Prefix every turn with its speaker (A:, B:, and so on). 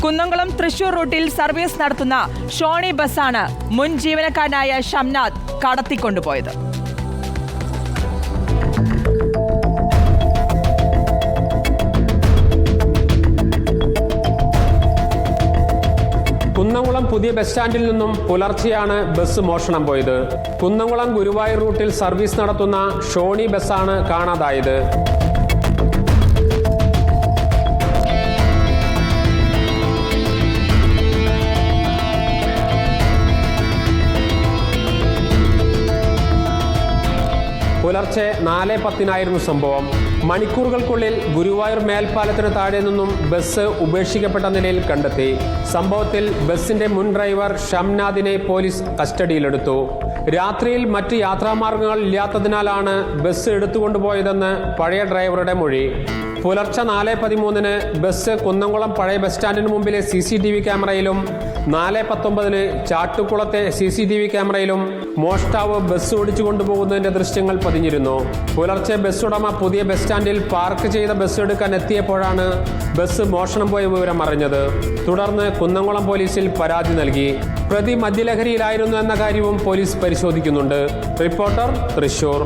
A: കുന്നംകുളം തൃശൂർ റൂട്ടിൽ സർവീസ് നടത്തുന്ന ഷോണി ബസ്സാണ് മുൻ ജീവനക്കാരനായ ഷംനാദ് കടത്തിക്കൊണ്ടുപോയത്.
B: കുന്നംകുളം പുതിയ ബസ് സ്റ്റാൻഡിൽ നിന്നും പുലർച്ചെയാണ് ബസ് മോഷണം പോയത്. കുന്നംകുളം ഗുരുവായൂർ റൂട്ടിൽ സർവീസ് നടത്തുന്ന ഷോണി ബസ്സാണ് കാണാതായത്. പുലർച്ചെ 4:10 സംഭവം. മണിക്കൂറുകൾക്കുള്ളിൽ ഗുരുവായൂർ മേൽപ്പാലത്തിന് താഴെ നിന്നും ബസ് ഉപേക്ഷിക്കപ്പെട്ട നിലയിൽ കണ്ടെത്തി. സംഭവത്തിൽ ബസിന്റെ മുൻ ഡ്രൈവർ ഷംനാദിനെ പോലീസ് കസ്റ്റഡിയിലെടുത്തു. രാത്രിയിൽ മറ്റ് യാത്രാമാർഗങ്ങൾ ഇല്ലാത്തതിനാലാണ് ബസ് എടുത്തുകൊണ്ടുപോയതെന്ന് പഴയ ഡ്രൈവറുടെ മൊഴി. പുലർച്ചെ 4:13 ബസ് കുന്നംകുളം പഴയ ബസ് സ്റ്റാൻഡിന് മുമ്പിലെ CCTV ക്യാമറയിലും 4:19 ചാട്ടുകുളത്തെ CCTV ക്യാമറയിലും മോഷ്ടാവ് ബസ് ഓടിച്ചു കൊണ്ടുപോകുന്നതിന്റെ ദൃശ്യങ്ങൾ പതിഞ്ഞിരുന്നു. പുലർച്ചെ ബസ് ഉടമ പുതിയ ബസ് സ്റ്റാൻഡിൽ പാർക്ക് ചെയ്ത ബസ് എടുക്കാൻ എത്തിയപ്പോഴാണ് ബസ് മോഷണം പോയ വിവരം അറിഞ്ഞത്. തുടർന്ന് കുന്നംകുളം പോലീസിൽ പരാതി നൽകി. പ്രതി മദ്യലഹരിയിലായിരുന്നു എന്ന കാര്യവും പോലീസ് പരിശോധിക്കുന്നുണ്ട്. റിപ്പോർട്ടർ, തൃശൂർ.